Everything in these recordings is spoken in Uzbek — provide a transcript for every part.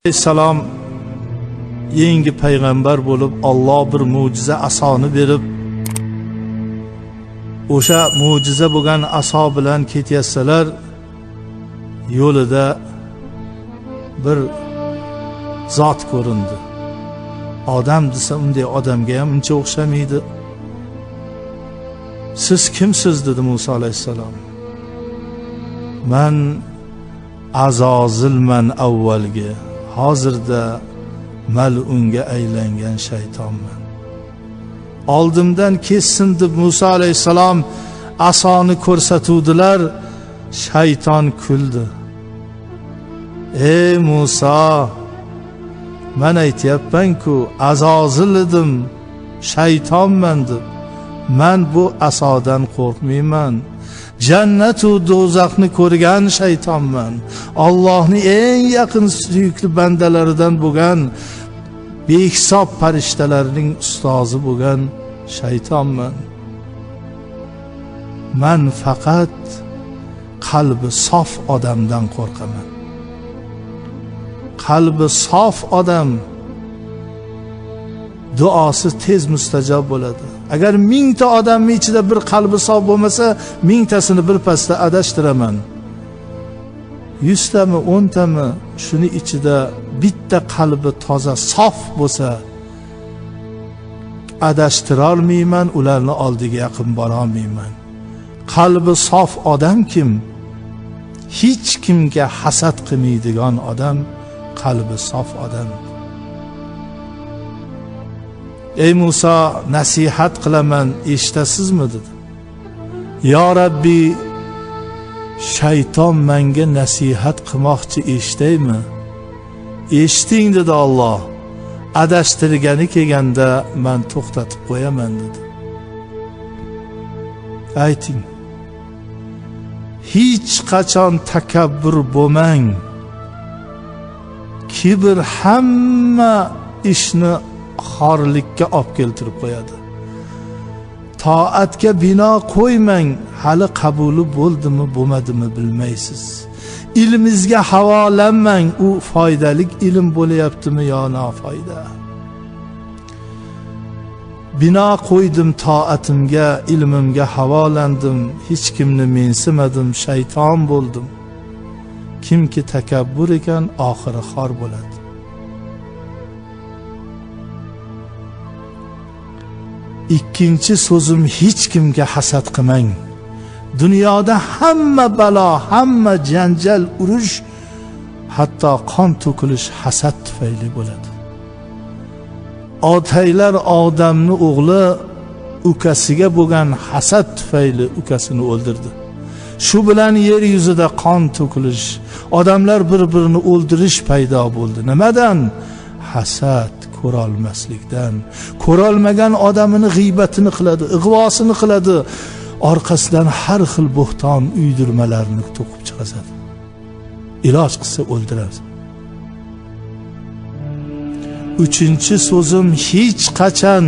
Aleyhisselam yangi payg'ambar bo'lib Alloh bir mo'jiza asoni berib o'sha mo'jiza bo'lgan aso bilan ketayotsalar yo'lida bir zot ko'rindi. Odam desa unday odamga ham uncha o'xshamaydi. Siz kimsiz dedi Musa alayhissalom. Men azozilman avvalgi, hozirda mal'unga aylangan shaytonman. Oldimdan kessin deb Musa alayhissalom asoni ko'rsatuvdilar, shayton kuldi. Ey Musa, men aytyapman-ku, azozil edim, shaytonman deb. Men bu asodan qo'rqmayman. Jannat va do'zaxni ko'rgan shaytonman. Allohning eng yaqin suyukli bandalaridan bo'lgan behisob farishtalarning ustozi bo'lgan shaytonman. Men faqat qalbi sof odamdan qo'rqaman. Qalbi sof odam duosi tez mustajob bo'ladi. Agar 1000 ta odamning ichida bir qalbi sof bo'lmasa, 1000 tasini bir pasda adashtiraman. 100 tami, 10 tami shuni ichida bitta qalbi toza, sof bo'lsa, adashtira olmayman, ularni oldiga yaqin bora olmayman. Qalbi sof odam kim? Hech kimga hasad qilmaydigan odam qalbi sof odam. Ey Musa, nasihat qilaman, eshitasizmi dedi. Ya Rabbi, shayton menga nasihat qilmoqchi, eshitaymi? Eshiting dedi Alloh. Adashtirgani kelganda men to'xtatib qo'yaman dedi. Ayting. Hech qachon takabbur bo'lmang. Kibr hamma ishni xorlikka olib keltirib qo'yadi. Toatga bino qo'ymang, hali qabuli bo'ldimi, bo'lmadimi bilmaysiz. Ilmingizga havolanmang, u foydali ilm bo'layaptimi yo nofoyda. Bino qo'ydim toatimga, ilmimga havolandim, hech kimni mensimadim, shayton bo'ldim. Kimki takabbur ekan, oxiri xor bo'ladi. Ikkinchi so'zim, hech kimga hasad qilmang. Dunyoda hamma balo, hamma janjal, urush, hatto qon to'kilish hasad tufayli bo'ladi. Otaylar odamni o'g'li ukasiga bo'lgan hasad tufayli ukasini o'ldirdi. Shu bilan yer yuzida qon to'kilish, odamlar bir-birini o'ldirish paydo bo'ldi. Nimadan? Hasad, ko'rolmaslikdan. Ko'rolmagan odamini g'iybatini qiladi, ig'vosini qiladi, orqasidan har xil bo'xton uydirmalarni to'qib chiqazadi. Iloj qilsa o'ldiradi. Uchinchi so'zim, hech qachon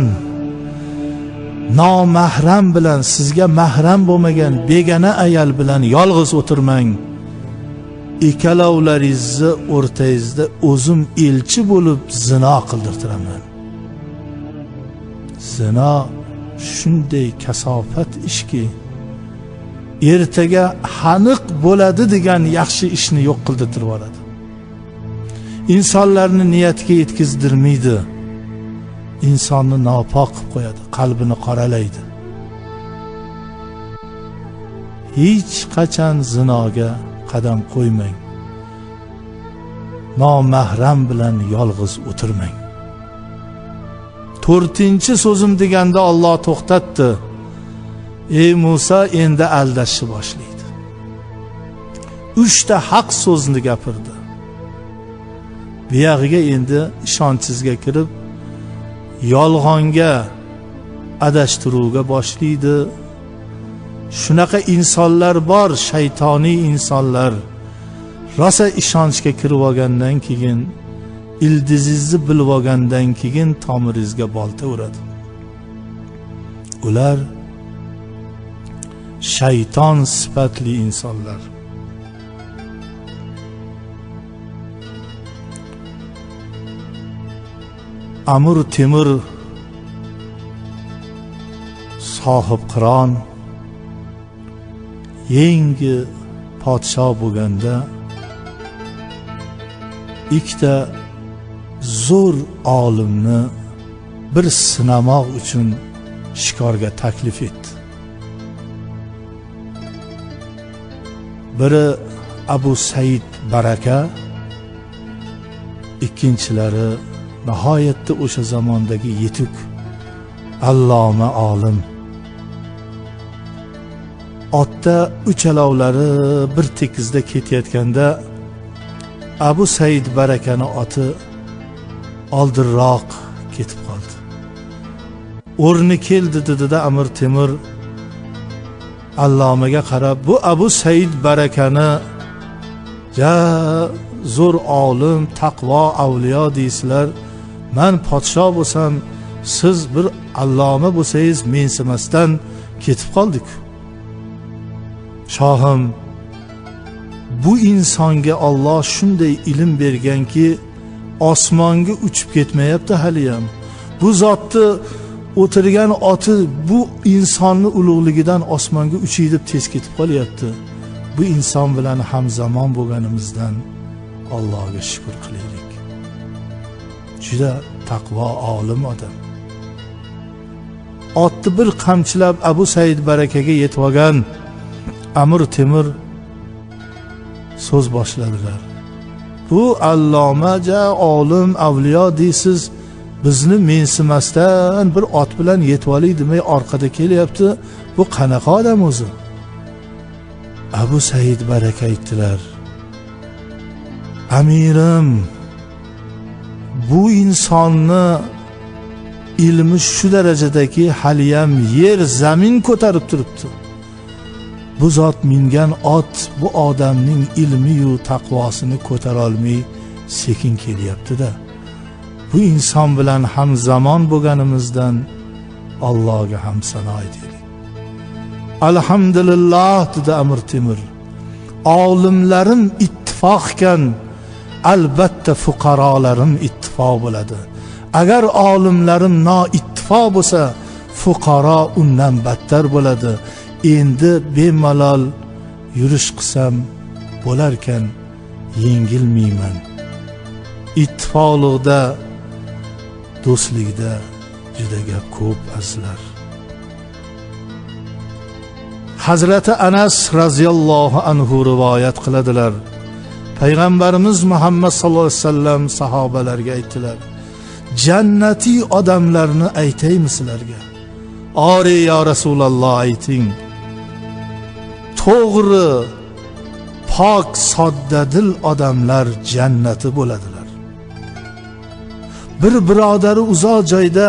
nomahram bilan, sizga mahram bo'lmagan begona ayol bilan yolg'iz o'tirmang. Ikkalovlaringizni o'rtangizda o'zim elchi bo'lib zino qildirtiraman. Zino shunday kasofat ishki, ertaga haniq bo'ladi degan yaxshi ishni yo'q qildirib yuboradi. Insonlarni niyatiga yetkazdirmaydi. Insonni nopok qilib qo'yadi, qalbini qoralaydi. Hech qachon zinoga qadam qo'ymang. Nomahram bilan yolg'iz o'tirmang. To'rtinchi so'zim deganda Alloh to'xtatdi. Ey Musa, endi aldashni boshlaydi. 3 ta haq so'zni gapirdi. Bu yog'iga endi ishonchsizga kirib, yolg'onga adashtiruvga boshlaydi. Shunaqa insonlar bor, shaytoniy insonlar. Rosa ishonchga kirib olgandan keyin, ildizingizni bilib olgandan keyin tomiringizga bolta uradi. Ular shayton sifatli insonlar. Amir Temur sohib qiron yangi podshoh bo'lganda ikkita zo'r olimni bir sinamoq uchun shikorga taklif etdi. Biri Abu Said Baraka, ikkinchilari nihoyatda o'sha zamondagi yetuk alloma olim. Otda uchalovlari bir tekizda ketayotganda Abu Said Barakani oti oldinroq ketib qoldi. O'rni keldi dedi Amir Temur allomaga qarab, bu Abu Said Barakani ja zo'r olim, taqvo, avliyo deysizlar. Men podshoh bo'lsam, siz bir alloma bo'lsangiz mensimasdan ketib qoldik. Shohim, bu insonga Alloh shunday ilm berganki, osmonga uchib ketmayapti hali ham. Bu zotni o'tirgan oti bu insonni ulug'ligidan osmonga uchay deb tez ketib qolyapti. Bu inson bilan hamzamon bo'lganimizdan Allohga shukr qilaylik. Juda taqvo olim odam. Otni bir qamchilab Abu Said Barakaga yetib olgan Amir Temur so'z boshladilar. Bu allomaja olim, avliyo deysiz, bizni mensimasdan bir ot bilan yetib olay demay orqada kelyapti. Bu qanaqa odam o'zi? Abu Said Baraka aytdilar: Amirim, bu insonni ilmi shu darajadaki haliyam yer zamin ko'tarib turibdi. Bu zot mingan ot bu odamning ilmi-yu taqvosini ko'tara olmay sekin kelyapti-da. Bu inson bilan hamzamon bo'lganimizdan Allohga hamsano aytaylik. Alhamdulillah dedi Amir Temur. Olimlarim ittifoqkan, albatta fuqarolarim ittifoq bo'ladi. Agar olimlarim noittifoq bo'lsa, fuqaro undan battar bo'ladi. Endi bemalol yurish qilsam bo'larkan, yengilmayman. Ittifoqlikda, do'stlikda juda gap ko'p azizlar. Hazrati Anas raziyallohu anhu rivoyat qiladilar. Payg'ambarimiz Muhammad sallallohu alayhi vasallam sahobalarga aytdilar: Jannatiy odamlarni aytaymi sizlarga? Ori ya Rasululloh, ayting. To'g'ri, pok, sodda dil odamlar jannati bo'ladilar. Bir birodari uzoq joyda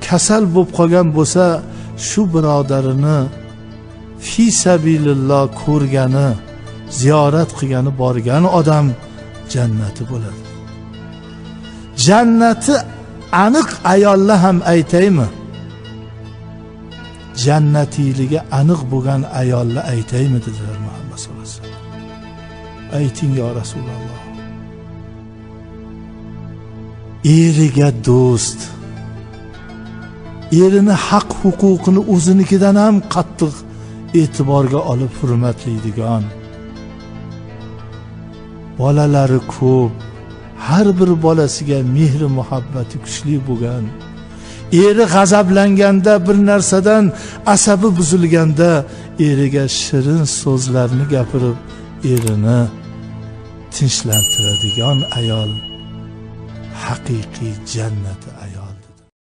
kasal bo'lib qolgan bo'lsa, shu birodarini fi sabilillah ko'rgani, ziyorat qilgani, borgani odam jannati bo'ladi. Jannati aniq ayollar ham aytaymi? Jannatiyligi aniq bo'lgan ayollar aytaymi dedilar Muhammad sallallohu alayhi vasallam. Ayting ya Rasululloh. Eriga do'st, erini haq huquqini o'zinikidan ham qattiq e'tiborga olib hurmatlaydigan, bolalari ko'p, har bir bolasiga mehri muhabbati kuchli bo'lgan, eri g'azablanganda, bir narsadan asabi buzilganda eriga shirin so'zlarni gapirib erini tinchlantiradigan ayol haqiqiy jannati